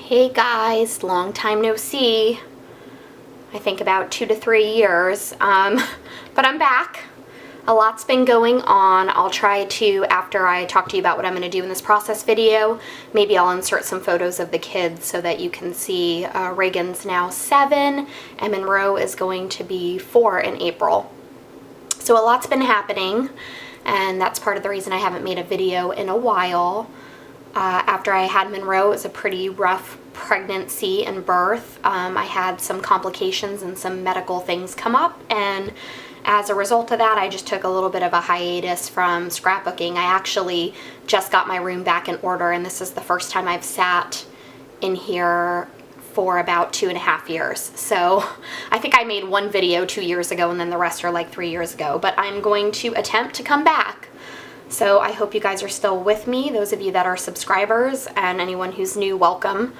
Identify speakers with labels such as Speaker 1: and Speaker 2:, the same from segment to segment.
Speaker 1: Hey guys, long time no see. I think about 2 to 3 years, but I'm back. A lot's been going on. I'll try to, after I talk to you about what I'm going to do in this process video, maybe I'll insert some photos of the kids so that you can see Reagan's now 7 and Monroe is going to be 4 in April. So a lot's been happening, and that's part of the reason I haven't made a video in a while. After I had Monroe, it was a pretty rough pregnancy and birth. I had some complications and some medical things come up, and as a result of that, I just took a little bit of a hiatus from scrapbooking. I actually just got my room back in order, and this is the first time I've sat in here for about 2.5 years. So I think I made one video 2 years ago, and then the rest are like 3 years ago, but I'm going to attempt to come back. So I hope you guys are still with me, those of you that are subscribers, and anyone who's new, welcome.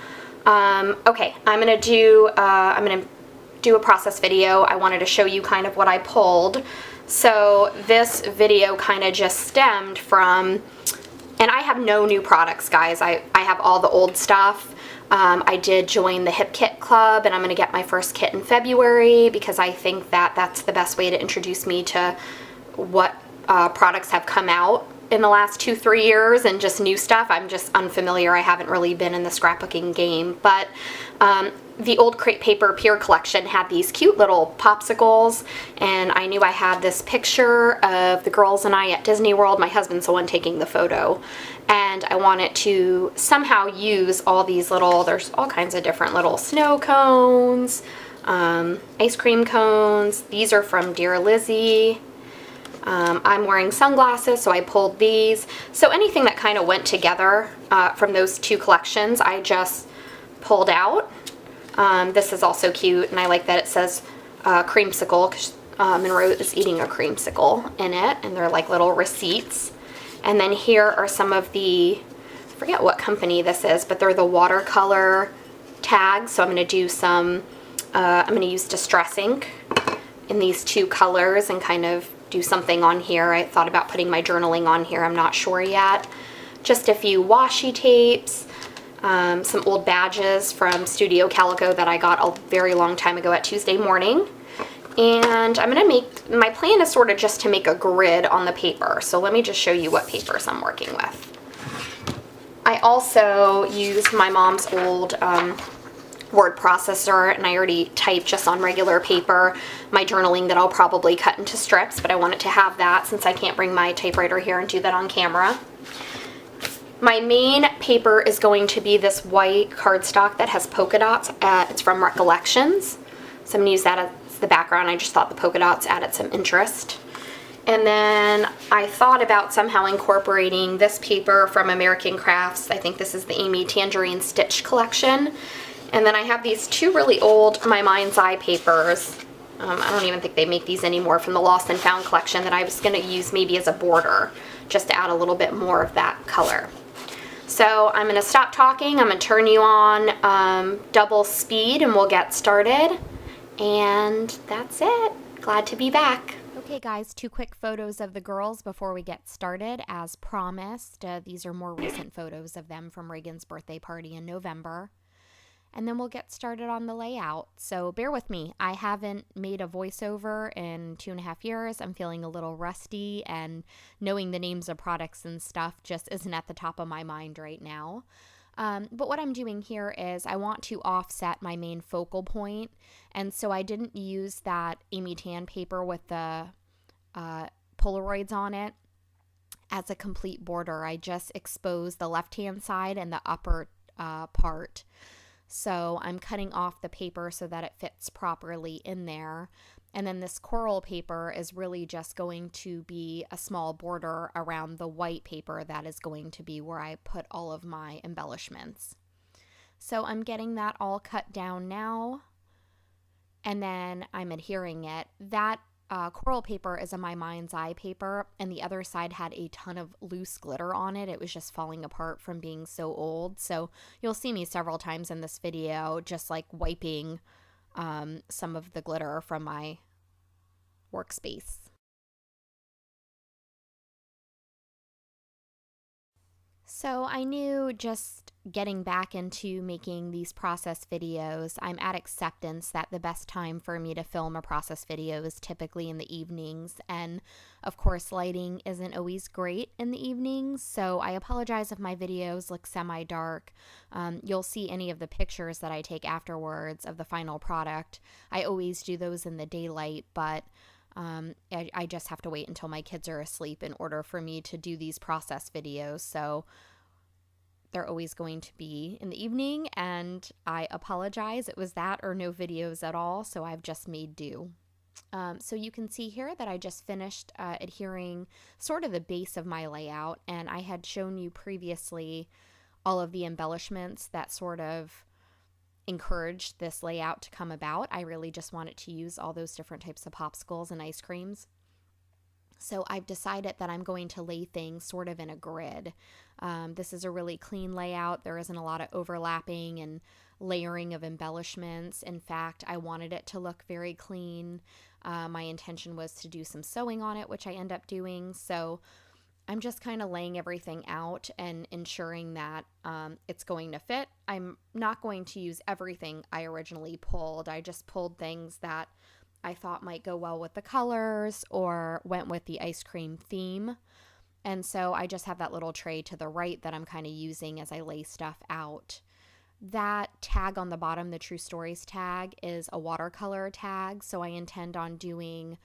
Speaker 1: Okay, I'm gonna do a process video. I wanted to show you kind of what I pulled. So this video kind of just stemmed from, and I have no new products, guys. I have all the old stuff. I did join the Hip Kit Club, and I'm gonna get my first kit in February because I think that that's the best way to introduce me to what products have come out in the last 2-3 years and just new stuff. I'm just unfamiliar. I haven't really been in the scrapbooking game, but the old Crate Paper Pier collection had these cute little popsicles, and I knew I had this picture of the girls and I at Disney World. My husband's the one taking the photo, and I wanted to somehow use all these little, there's all kinds of different little snow cones, ice cream cones. These are from Dear Lizzie. I'm wearing sunglasses, so I pulled these. So anything that kind of went together from those two collections, I just pulled out. This is also cute, and I like that it says creamsicle, because Monroe is eating a creamsicle in it, and they're like little receipts. And then here are some of the, I forget what company this is, but they're the watercolor tags. So I'm going to do some, I'm going to use Distress ink in these two colors and kind of do something on here. I thought about putting my journaling on here. I'm not sure yet. Just a few washi tapes, some old badges from Studio Calico that I got a very long time ago at Tuesday Morning. And I'm gonna make, my plan is sort of just to make a grid on the paper. So let me just show you what papers I'm working with. I also used my mom's old word processor, and I already typed just on regular paper my journaling that I'll probably cut into strips, but I wanted to have that since I can't bring my typewriter here and do that on camera. My main paper is going to be this white cardstock that has polka dots. It's from Recollections, so I'm going to use that as the background. I just thought the polka dots added some interest. And then I thought about somehow incorporating this paper from American Crafts. I think this is the Amy Tangerine Stitch collection. And then I have these two really old My Mind's Eye papers. I don't even think they make these anymore, from the Lost and Found collection, that I was going to use maybe as a border, just to add a little bit more of that color. So I'm going to stop talking. I'm going to turn you on double speed, and we'll get started. And that's it. Glad to be back. Okay guys, 2 quick photos of the girls before we get started. As promised, these are more recent photos of them from Reagan's birthday party in November. And then we'll get started on the layout. So bear with me. I haven't made a voiceover in 2.5 years. I'm feeling a little rusty, and knowing the names of products and stuff just isn't at the top of my mind right now. But what I'm doing here is I want to offset my main focal point. And so I didn't use that Amy Tan paper with the Polaroids on it as a complete border. I just exposed the left-hand side and the upper part. So I'm cutting off the paper so that it fits properly in there. And then this coral paper is really just going to be a small border around the white paper that is going to be where I put all of my embellishments. So I'm getting that all cut down now, and then I'm adhering it. That coral paper is a My Mind's Eye paper, and the other side had a ton of loose glitter on it. It was just falling apart from being so old. So you'll see me several times in this video just like wiping some of the glitter from my workspace. So I knew just getting back into making these process videos, I'm at acceptance that the best time for me to film a process video is typically in the evenings. And of course, lighting isn't always great in the evenings, so I apologize if my videos look semi-dark. You'll see any of the pictures that I take afterwards of the final product. I always do those in the daylight, but I just have to wait until my kids are asleep in order for me to do these process videos. So they're always going to be in the evening, and I apologize. It was that or no videos at all, so I've just made do. So you can see here that I just finished adhering sort of the base of my layout, and I had shown you previously all of the embellishments that sort of encouraged this layout to come about. I really just wanted to use all those different types of popsicles and ice creams. So I've decided that I'm going to lay things sort of in a grid. This is a really clean layout. There isn't a lot of overlapping and layering of embellishments. In fact, I wanted it to look very clean. My intention was to do some sewing on it, which I end up doing. So I'm just kind of laying everything out and ensuring that it's going to fit. I'm not going to use everything I originally pulled. I just pulled things that I thought might go well with the colors or went with the ice cream theme. And so I just have that little tray to the right that I'm kind of using as I lay stuff out. That tag on the bottom, the True Stories tag, is a watercolor tag. So I intend on doing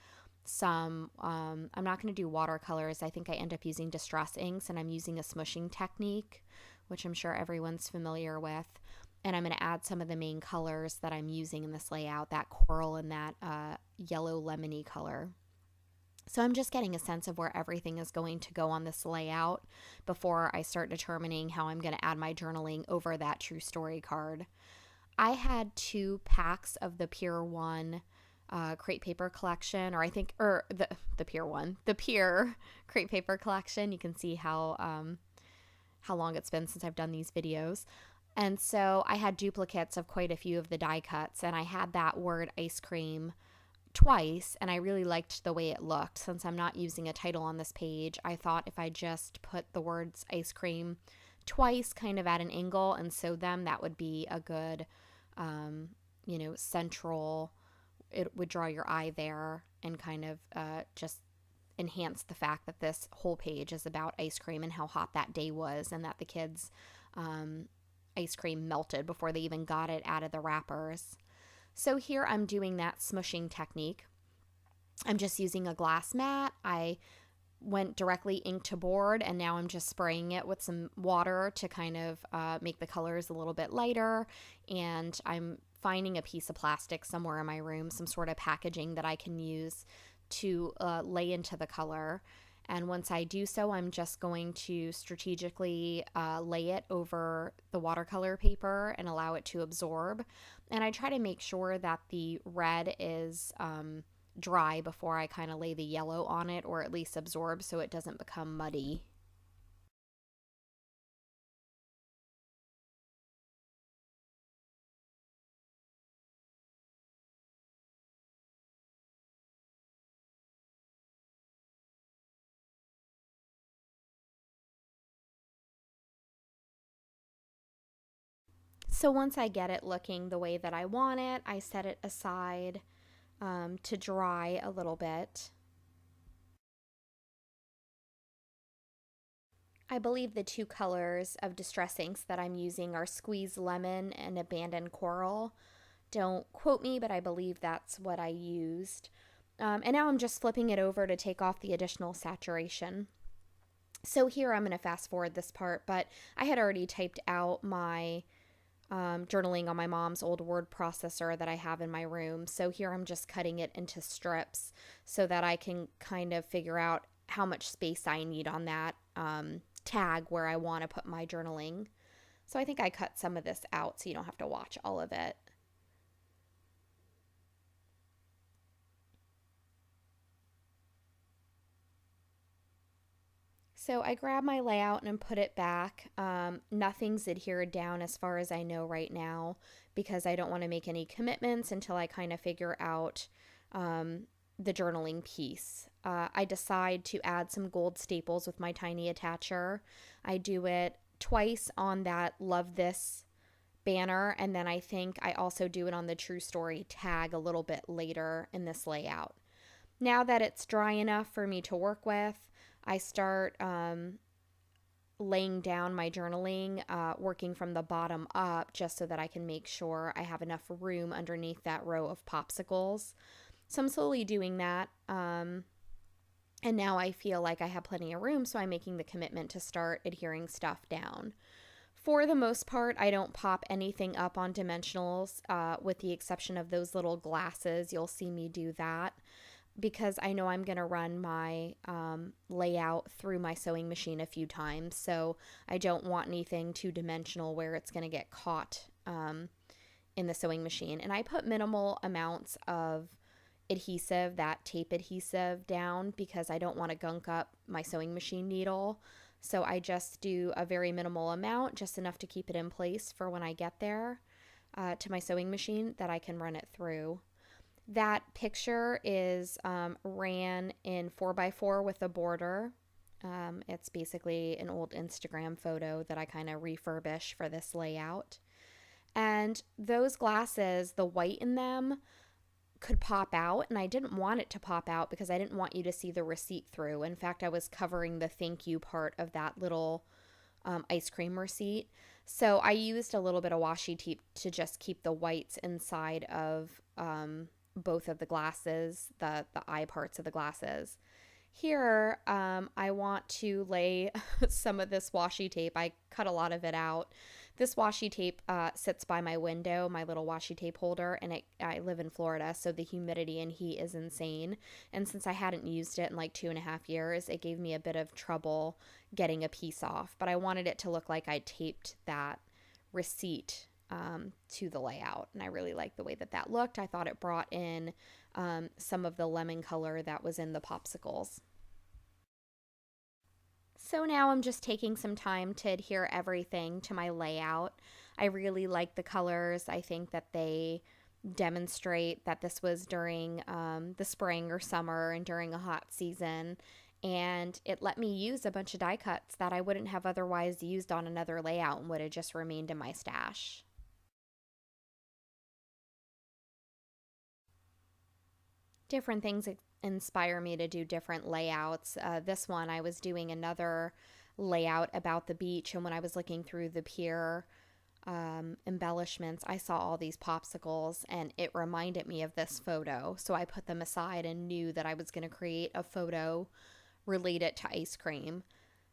Speaker 1: some, I'm not going to do watercolors. I think I end up using distress inks, and I'm using a smushing technique, which I'm sure everyone's familiar with. And I'm going to add some of the main colors that I'm using in this layout, that coral and that yellow lemony color. So I'm just getting a sense of where everything is going to go on this layout before I start determining how I'm going to add my journaling over that True Story card. I had 2 packs of the Pier 1 crepe paper collection, or the Pier 1, the Pier crepe paper collection. You can see how long it's been since I've done these videos. And so I had duplicates of quite a few of the die cuts, and I had that word ice cream twice, and I really liked the way it looked. Since I'm not using a title on this page, I thought if I just put the words ice cream twice kind of at an angle and sew them, that would be a good, central, it would draw your eye there and kind of just enhance the fact that this whole page is about ice cream and how hot that day was, and that the kids' ice cream melted before they even got it out of the wrappers. So here I'm doing that smushing technique. I'm just using a glass mat. I went directly ink to board, and now I'm just spraying it with some water to kind of make the colors a little bit lighter. And I'm finding a piece of plastic somewhere in my room, some sort of packaging that I can use to lay into the color. And once I do so, I'm just going to strategically lay it over the watercolor paper and allow it to absorb. And I try to make sure that the red is dry before I kind of lay the yellow on it, or at least absorb so it doesn't become muddy. So once I get it looking the way that I want it, I set it aside to dry a little bit. I believe the 2 colors of distress inks that I'm using are Squeeze Lemon and Abandoned Coral. Don't quote me, but I believe that's what I used. And now I'm just flipping it over to take off the additional saturation. So here I'm going to fast forward this part, but I had already typed out my journaling on my mom's old word processor that I have in my room. So here I'm just cutting it into strips so that I can kind of figure out how much space I need on that tag where I want to put my journaling. So I think I cut some of this out so you don't have to watch all of it. So I grab my layout and put it back. Nothing's adhered down as far as I know right now, because I don't want to make any commitments until I kind of figure out the journaling piece. I decide to add some gold staples with my tiny attacher. I do it twice on that Love This banner, and then I think I also do it on the True Story tag a little bit later in this layout. Now that it's dry enough for me to work with, I start laying down my journaling, working from the bottom up just so that I can make sure I have enough room underneath that row of popsicles. So I'm slowly doing that. And now I feel like I have plenty of room, so I'm making the commitment to start adhering stuff down. For the most part, I don't pop anything up on dimensionals, with the exception of those little glasses. You'll see me do that because I know I'm going to run my layout through my sewing machine a few times. So I don't want anything too dimensional where it's going to get caught in the sewing machine. And I put minimal amounts of adhesive, that tape adhesive, down because I don't want to gunk up my sewing machine needle. So I just do a very minimal amount, just enough to keep it in place for when I get there to my sewing machine that I can run it through. That picture is ran in 4x4 with a border. It's basically an old Instagram photo that I kind of refurbish for this layout. And those glasses, the white in them, could pop out, and I didn't want it to pop out because I didn't want you to see the receipt through. In fact, I was covering the thank you part of that little ice cream receipt. So I used a little bit of washi tape to just keep the whites inside of both of the glasses, the eye parts of the glasses. Here, I want to lay some of this washi tape. I cut a lot of it out. This washi tape sits by my window, my little washi tape holder, and I live in Florida, so the humidity and heat is insane. And since I hadn't used it in like 2.5 years, it gave me a bit of trouble getting a piece off. But I wanted it to look like I taped that receipt to the layout, and I really liked the way that that looked. I thought it brought in some of the lemon color that was in the popsicles. So now I'm just taking some time to adhere everything to my layout. I really like the colors. I think that they demonstrate that this was during the spring or summer and during a hot season. And it let me use a bunch of die cuts that I wouldn't have otherwise used on another layout and would have just remained in my stash. Different things inspire me to do different layouts. This one, I was doing another layout about the beach, and when I was looking through the pier embellishments, I saw all these popsicles, and it reminded me of this photo. So I put them aside and knew that I was going to create a photo related to ice cream.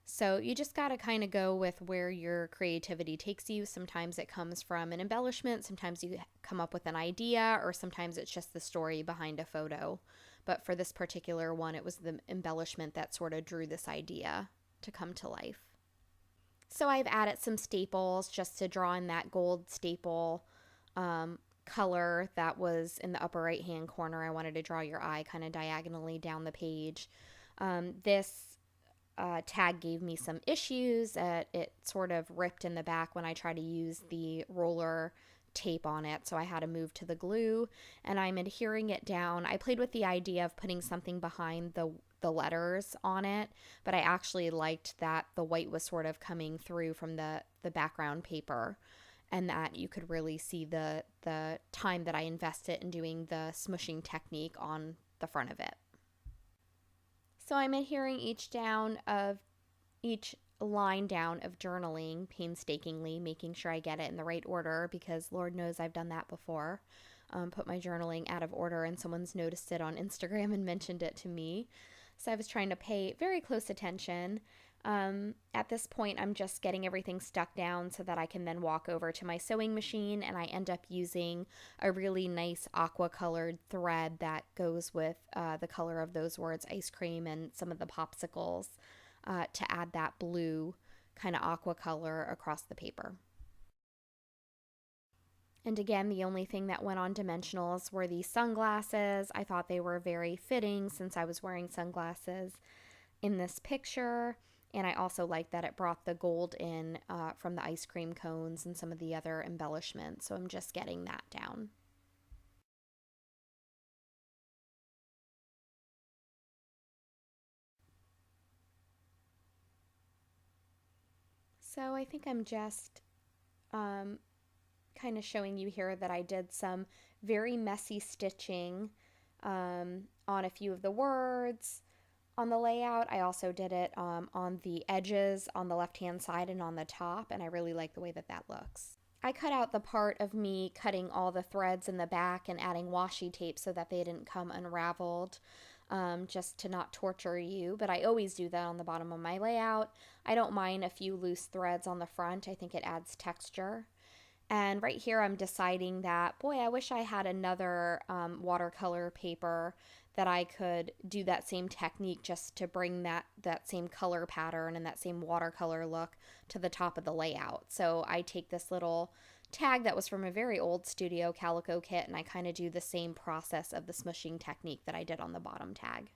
Speaker 1: So you just got to kind of go with where your creativity takes you. Sometimes it comes from an embellishment, sometimes you come up with an idea, or sometimes it's just the story behind a photo. But for this particular one, it was the embellishment that sort of drew this idea to come to life. So I've added some staples just to draw in that gold staple color that was in the upper right hand corner. I wanted to draw your eye kind of diagonally down the page. This tag gave me some issues. It sort of ripped in the back when I tried to use the roller tape on it, so I had to move to the glue, and I'm adhering it down. I played with the idea of putting something behind the letters on it, but I actually liked that the white was sort of coming through from the background paper, and that you could really see the time that I invested in doing the smushing technique on the front of it. So I'm adhering each line down of journaling painstakingly, making sure I get it in the right order, because Lord knows I've done that before. Put my journaling out of order and someone's noticed it on Instagram and mentioned it to me. So I was trying to pay very close attention. At this point, I'm just getting everything stuck down so that I can then walk over to my sewing machine, and I end up using a really nice aqua colored thread that goes with the color of those words, ice cream, and some of the popsicles to add that blue kind of aqua color across the paper. And again, the only thing that went on dimensionals were these sunglasses. I thought they were very fitting since I was wearing sunglasses in this picture. And I also like that it brought the gold in from the ice cream cones and some of the other embellishments. So I'm just getting that down. So I think I'm just kind of showing you here that I did some very messy stitching on a few of the words on the layout. I also did it on the edges on the left-hand side and on the top, and I really like the way that that looks. I cut out the part of me cutting all the threads in the back and adding washi tape so that they didn't come unraveled, just to not torture you, but I always do that on the bottom of my layout. I don't mind a few loose threads on the front. I think it adds texture. And right here I'm deciding that, boy, I wish I had another watercolor paper that I could do that same technique just to bring that same color pattern and that same watercolor look to the top of the layout. So I take this little tag that was from a very old Studio Calico kit, and I kind of do the same process of the smushing technique that I did on the bottom tag.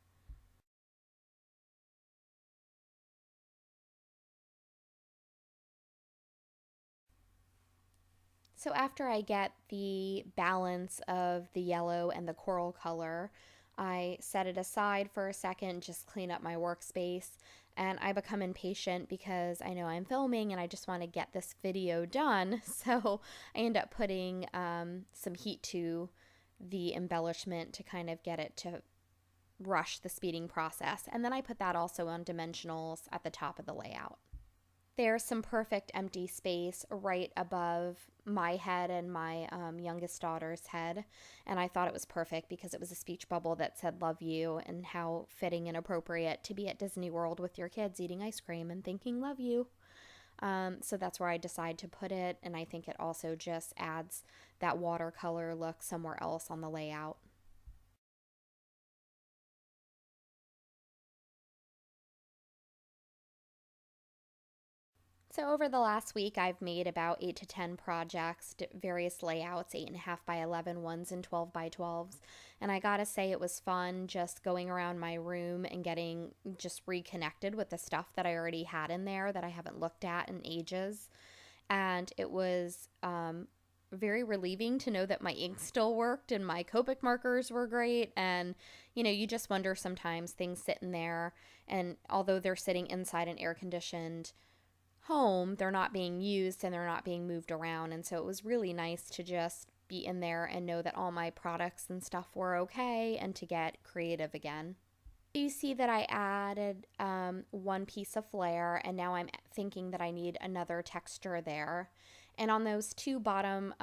Speaker 1: So after I get the balance of the yellow and the coral color, I set it aside for a second, just clean up my workspace, and I become impatient because I know I'm filming and I just want to get this video done. So I end up putting some heat to the embellishment to kind of get it to rush the speeding process. And then I put that also on dimensionals at the top of the layout. There's some perfect empty space right above my head and my youngest daughter's head, and I thought it was perfect because it was a speech bubble that said love you, and how fitting and appropriate to be at Disney World with your kids eating ice cream and thinking love you. So that's where I decide to put it, and I think it also just adds that watercolor look somewhere else on the layout. So over the last week, I've made about 8 to 10 projects, various layouts, 8.5 by 11 ones and 12 by 12s. And I gotta say, it was fun just going around my room and getting just reconnected with the stuff that I already had in there that I haven't looked at in ages. And it was very relieving to know that my ink still worked and my Copic markers were great. And, you know, you just wonder sometimes things sitting there, and although they're sitting inside an air-conditioned home, they're not being used and they're not being moved around. And so it was really nice to just be in there and know that all my products and stuff were okay and to get creative again. You see that I added one piece of flare, and now I'm thinking that I need another texture there. And on those two bottom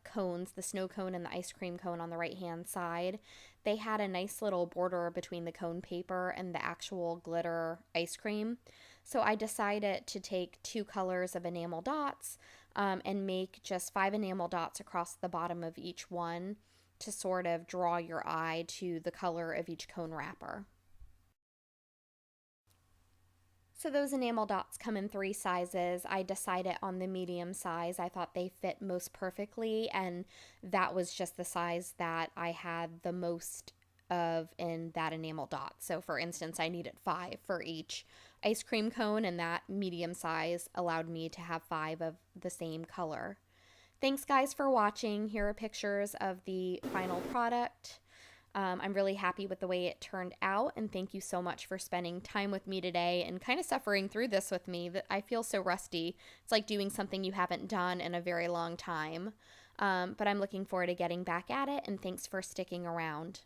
Speaker 1: cones, the snow cone and the ice cream cone on the right hand side, they had a nice little border between the cone paper and the actual glitter ice cream. So I decided to take 2 colors of enamel dots and make just 5 enamel dots across the bottom of each one to sort of draw your eye to the color of each cone wrapper. So those enamel dots come in 3 sizes. I decided on the medium size. I thought they fit most perfectly, and that was just the size that I had the most of in that enamel dot. So for instance, I needed 5 for each ice cream cone, and that medium size allowed me to have 5 of the same color. Thanks guys for watching. Here are pictures of the final product. I'm really happy with the way it turned out, and thank you so much for spending time with me today and kind of suffering through this with me. That I feel so rusty. It's like doing something you haven't done in a very long time. But I'm looking forward to getting back at it, and thanks for sticking around.